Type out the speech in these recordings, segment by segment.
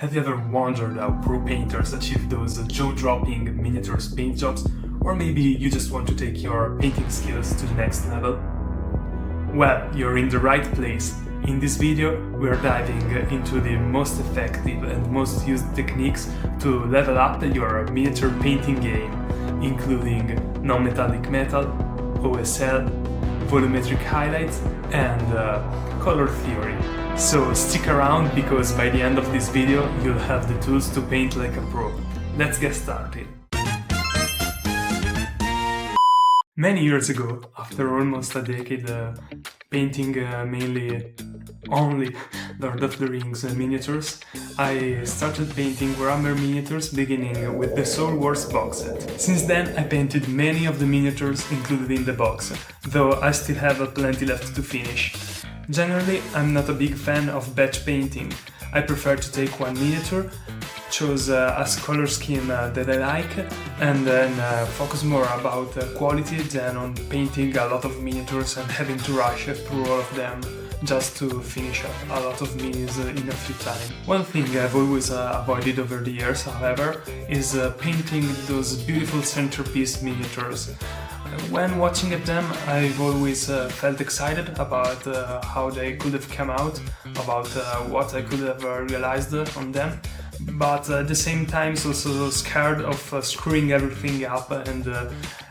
Have you ever wondered how pro painters achieve those jaw-dropping miniatures paint jobs? Or maybe you just want to take your painting skills to the next level? Well, you're in the right place. In this video, we're diving into the most effective and most used techniques to level up your miniature painting game, including non-metallic metal, OSL, volumetric highlights, and color theory. So stick around, because by the end of this video you'll have the tools to paint like a pro. Let's get started. Many years ago, after almost a decade painting mainly only Lord of the Rings miniatures, I started painting Warhammer miniatures, beginning with the Soul Wars box set. Since then I painted many of the miniatures included in the box, though I still have plenty left to finish. Generally, I'm not a big fan of batch painting. I prefer to take one miniature, choose a color scheme that I like, and then focus more about quality than on painting a lot of miniatures and having to rush through all of them just to finish a lot of minis in a few times. One thing I've always avoided over the years, however, is painting those beautiful centerpiece miniatures. When watching at them, I've always felt excited about how they could have come out, about what I could have realized on them, but at the same time also scared of screwing everything up and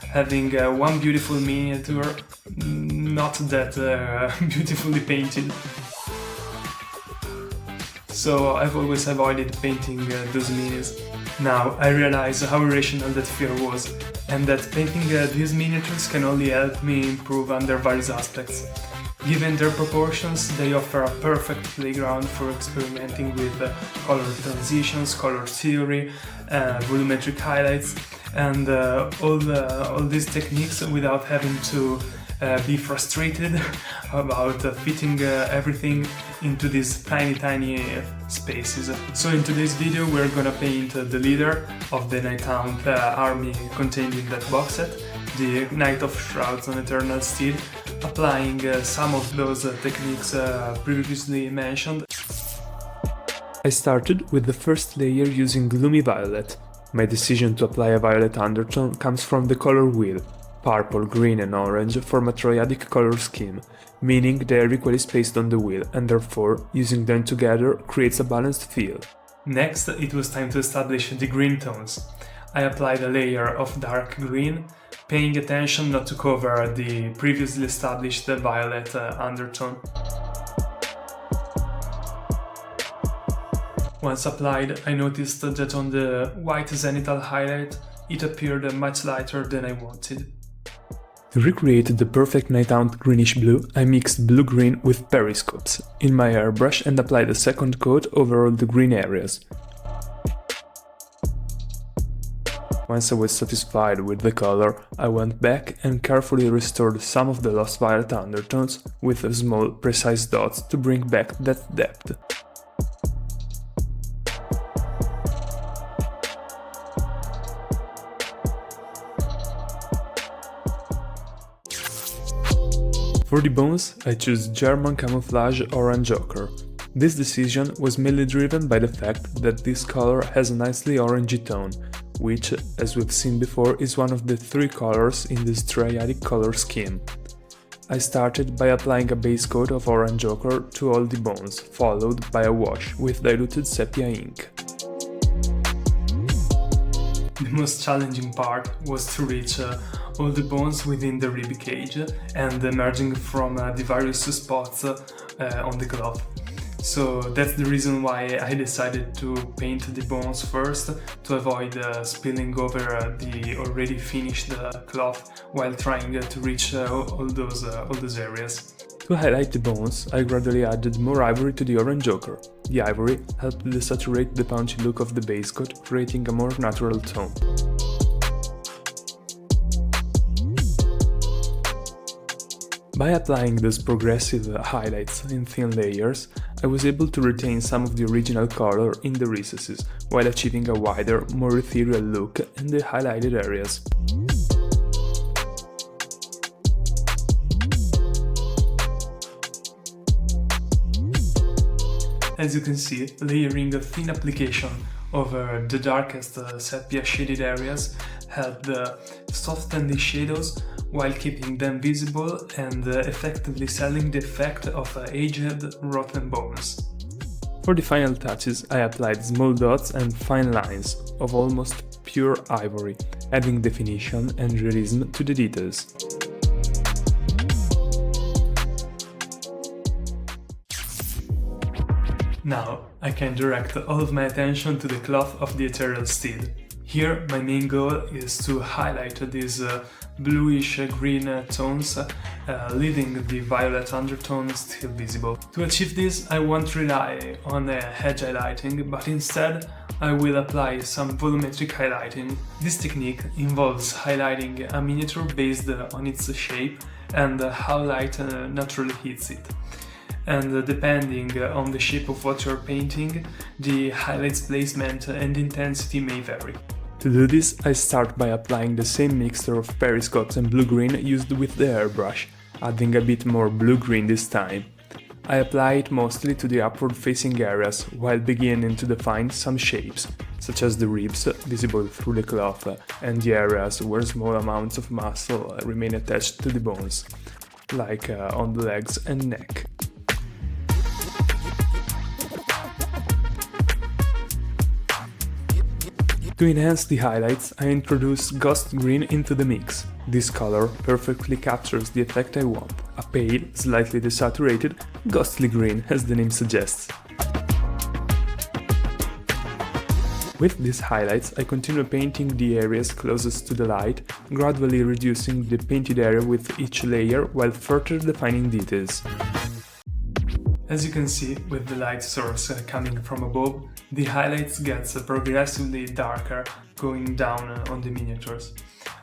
having one beautiful miniature not that beautifully painted. So I've always avoided painting those minis. Now I realize how irrational that fear was, and that painting these miniatures can only help me improve under various aspects. Given their proportions, they offer a perfect playground for experimenting with color transitions, color theory, volumetric highlights, and all these techniques without having to be frustrated about fitting everything into these tiny spaces. So in today's video we're gonna paint the leader of the Night-Hound army contained in that box set, the Knight of Shrouds on Eternal Steel, applying some of those techniques previously mentioned. I started with the first layer using Gloomy Violet. My decision to apply a violet undertone comes from the color wheel. Purple, green and orange form a triadic color scheme, meaning they are equally spaced on the wheel, and therefore using them together creates a balanced feel. Next, it was time to establish the green tones. I applied a layer of dark green, paying attention not to cover the previously established violet undertone. Once applied, I noticed that on the white zenithal highlight it appeared much lighter than I wanted. To recreate the perfect Night-Hound greenish blue, I mixed blue-green with periscopes in my airbrush and applied a second coat over all the green areas. Once I was satisfied with the color, I went back and carefully restored some of the lost violet undertones with small, precise dots to bring back that depth. For the bones, I chose German Camouflage Orange Ochre. This decision was mainly driven by the fact that this color has a nicely orangey tone, which, as we've seen before, is one of the three colors in this triadic color scheme. I started by applying a base coat of orange ochre to all the bones, followed by a wash with diluted sepia ink. The most challenging part was to reach all the bones within the rib cage and emerging from the various spots on the cloth. So that's the reason why I decided to paint the bones first, to avoid spilling over the already finished cloth while trying to reach all those areas. To highlight the bones, I gradually added more ivory to the orange ochre. The ivory helped desaturate the punchy look of the base coat, creating a more natural tone. By applying those progressive highlights in thin layers, I was able to retain some of the original color in the recesses, while achieving a wider, more ethereal look in the highlighted areas. As you can see, layering a thin application over the darkest sepia shaded areas helped soften the shadows while keeping them visible and effectively selling the effect of aged, rotten bones. For the final touches, I applied small dots and fine lines of almost pure ivory, adding definition and realism to the details. Now, I can direct all of my attention to the cloth of the ethereal steed. Here, my main goal is to highlight these bluish-green tones, leaving the violet undertone still visible. To achieve this, I won't rely on edge highlighting, but instead I will apply some volumetric highlighting. This technique involves highlighting a miniature based on its shape and how light naturally hits it. And depending on the shape of what you're painting, the highlights placement and intensity may vary. To do this, I start by applying the same mixture of periscopes and blue-green used with the airbrush, adding a bit more blue-green this time. I apply it mostly to the upward-facing areas, while beginning to define some shapes, such as the ribs visible through the cloth and the areas where small amounts of muscle remain attached to the bones, like on the legs and neck. To enhance the highlights, I introduce ghost green into the mix. This color perfectly captures the effect I want, a pale, slightly desaturated, ghostly green as the name suggests. With these highlights, I continue painting the areas closest to the light, gradually reducing the painted area with each layer while further defining details. As you can see, with the light source coming from above, the highlights get progressively darker going down on the miniatures.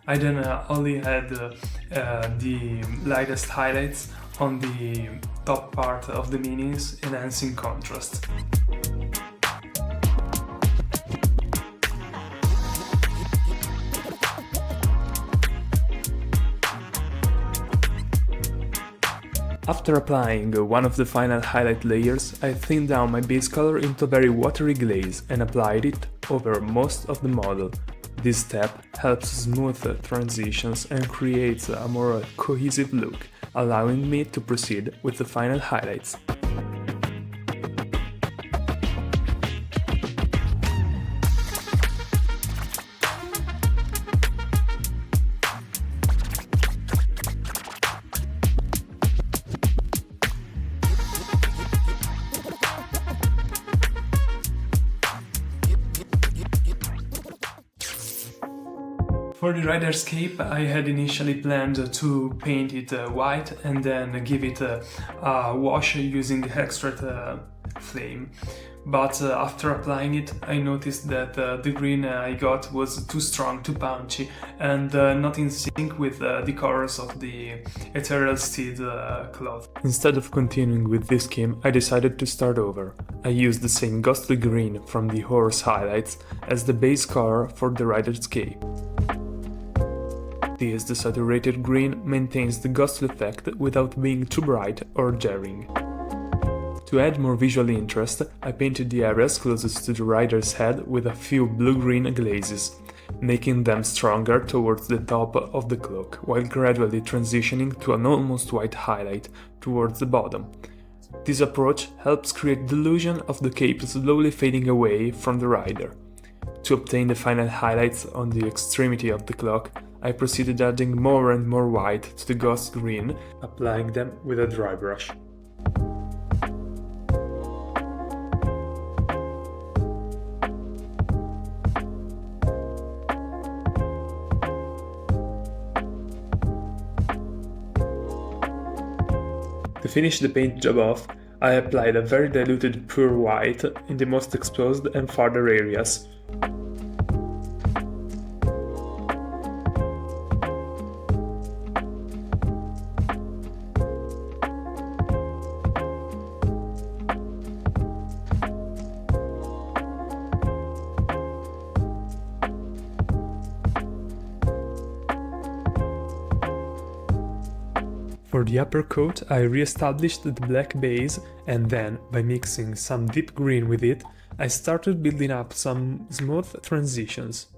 I then only add the lightest highlights on the top part of the minis, enhancing contrast. After applying one of the final highlight layers, I thinned down my base color into a very watery glaze and applied it over most of the model. This step helps smooth transitions and creates a more cohesive look, allowing me to proceed with the final highlights. For the rider's cape, I had initially planned to paint it white and then give it a wash using extract flame. But after applying it, I noticed that the green I got was too strong, too punchy, and not in sync with the colors of the ethereal steed cloth. Instead of continuing with this scheme, I decided to start over. I used the same ghostly green from the horse highlights as the base color for the rider's cape. This desaturated green maintains the ghostly effect without being too bright or jarring. To add more visual interest, I painted the areas closest to the rider's head with a few blue-green glazes, making them stronger towards the top of the cloak, while gradually transitioning to an almost white highlight towards the bottom. This approach helps create the illusion of the cape slowly fading away from the rider. To obtain the final highlights on the extremity of the cloak, I proceeded adding more and more white to the ghost green, applying them with a dry brush. To finish the paint job off, I applied a very diluted pure white in the most exposed and farther areas. For the upper coat, I re-established the black base, and then, by mixing some deep green with it, I started building up some smooth transitions.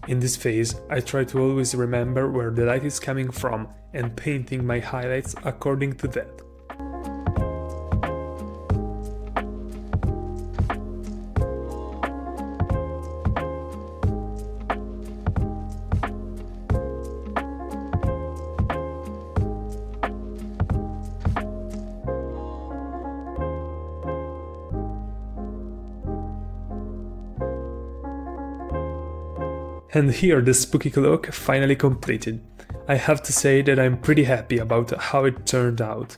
In this phase, I try to always remember where the light is coming from and painting my highlights according to that. And here the spooky cloak finally completed. I have to say that I'm pretty happy about how it turned out.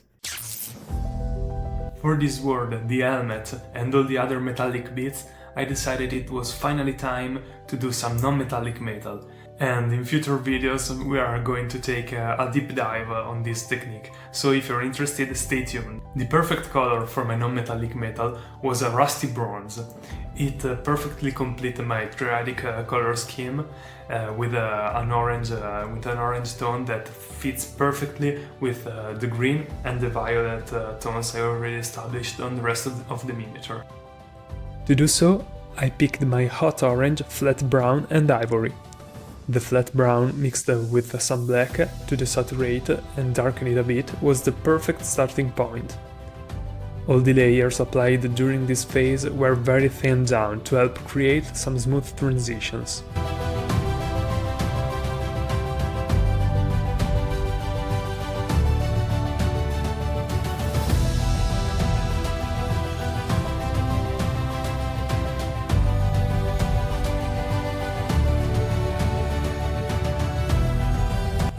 For this sword, the helmet and all the other metallic bits, I decided it was finally time to do some non-metallic metal. And in future videos we are going to take a deep dive on this technique, so if you're interested, stay tuned. The perfect color for my non-metallic metal was a rusty bronze. It perfectly completed my triadic color scheme with an orange tone that fits perfectly with the green and the violet tones I already established on the rest of the miniature. To do so, I picked my hot orange, flat brown and ivory. The flat brown mixed with some black to desaturate and darken it a bit was the perfect starting point. All the layers applied during this phase were very thinned down to help create some smooth transitions.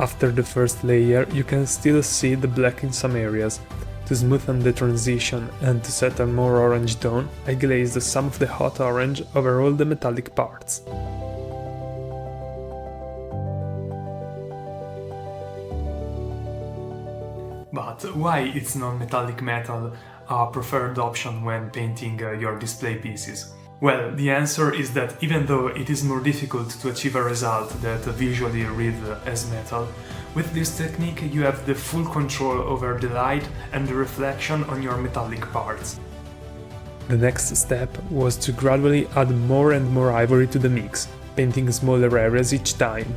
After the first layer, you can still see the black in some areas. To smoothen the transition and to set a more orange tone, I glazed some of the hot orange over all the metallic parts. But why is non-metallic metal a preferred option when painting your display pieces? Well, the answer is that even though it is more difficult to achieve a result that visually read as metal, with this technique you have the full control over the light and the reflection on your metallic parts. The next step was to gradually add more and more ivory to the mix, painting smaller areas each time.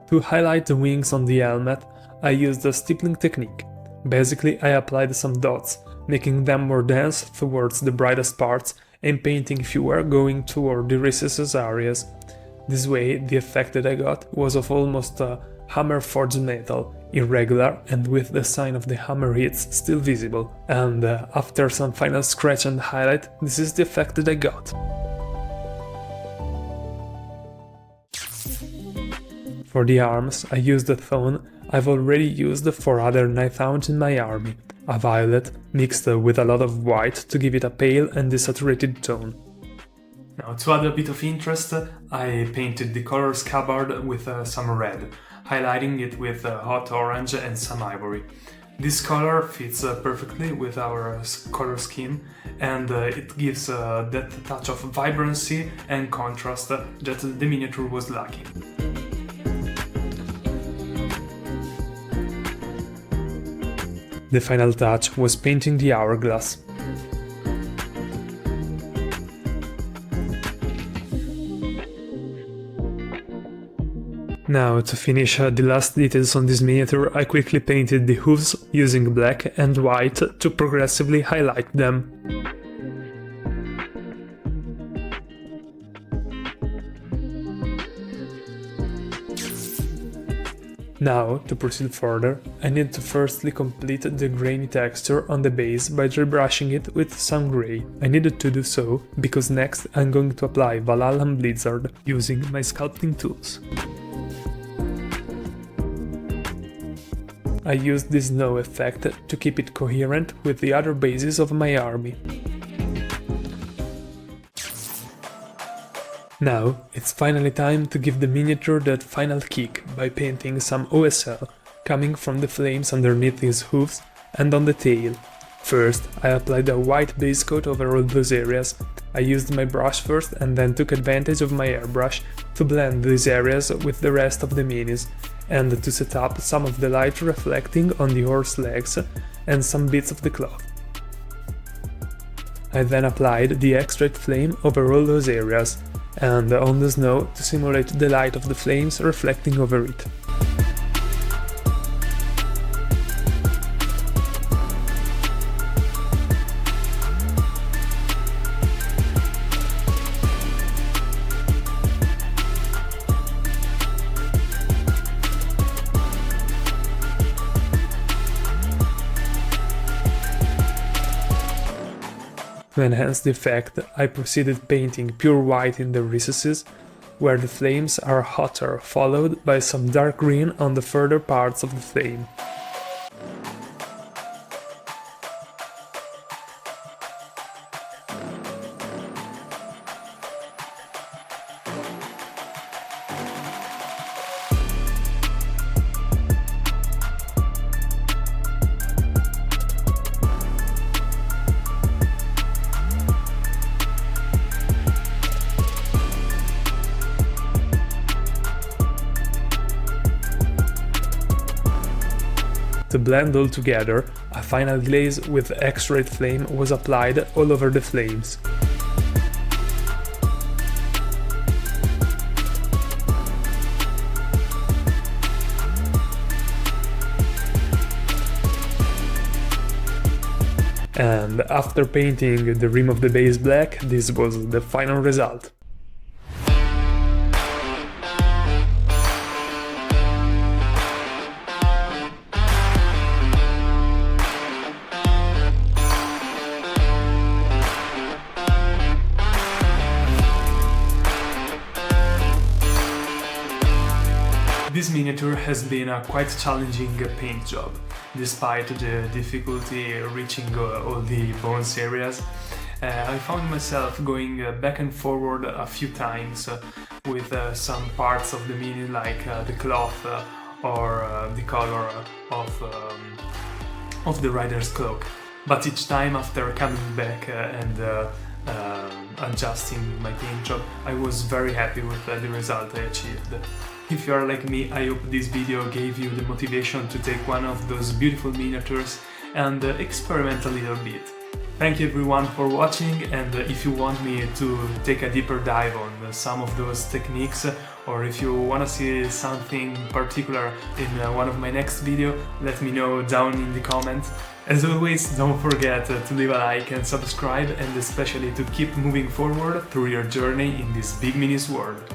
To highlight the wings on the helmet, I used the stippling technique. Basically, I applied some dots, making them more dense towards the brightest parts and painting fewer going toward the recesses areas. This way, the effect that I got was of almost a hammer forged metal, irregular and with the sign of the hammer hits still visible. And after some final scratch and highlight, this is the effect that I got. For the arms, I used the tone I've already used for other knife hounds in my army, a violet mixed with a lot of white to give it a pale and desaturated tone. Now, to add a bit of interest, I painted the color scabbard with some red, highlighting it with hot orange and some ivory. This color fits perfectly with our color scheme, and it gives that touch of vibrancy and contrast that the miniature was lacking. The final touch was painting the hourglass. Now, to finish the last details on this miniature, I quickly painted the hooves using black and white to progressively highlight them. Now, to proceed further, I need to firstly complete the grainy texture on the base by dry brushing it with some grey. I needed to do so because next I'm going to apply Valhalla Blizzard using my sculpting tools. I used this snow effect to keep it coherent with the other bases of my army. Now, it's finally time to give the miniature that final kick by painting some OSL, coming from the flames underneath his hooves and on the tail. First, I applied a white base coat over all those areas. I used my brush first and then took advantage of my airbrush to blend these areas with the rest of the minis, and to set up some of the light reflecting on the horse legs and some bits of the cloth. I then applied the X-ray flame over all those areas, and on the snow to simulate the light of the flames reflecting over it. To enhance the effect, I proceeded painting pure white in the recesses, where the flames are hotter, followed by some dark green on the further parts of the flame. To blend all together, a final glaze with X-ray flame was applied all over the flames. And after painting the rim of the base black, this was the final result. This miniature has been a quite challenging paint job, despite the difficulty reaching all the bones areas. I found myself going back and forward a few times with some parts of the mini, like the cloth or the color of the rider's cloak. But each time after coming back and adjusting my paint job, I was very happy with the result I achieved. If you are like me, I hope this video gave you the motivation to take one of those beautiful miniatures and experiment a little bit. Thank you everyone for watching, and if you want me to take a deeper dive on some of those techniques, or if you want to see something particular in one of my next video, let me know down in the comments. As always, don't forget to leave a like and subscribe, and especially to keep moving forward through your journey in this big minis world.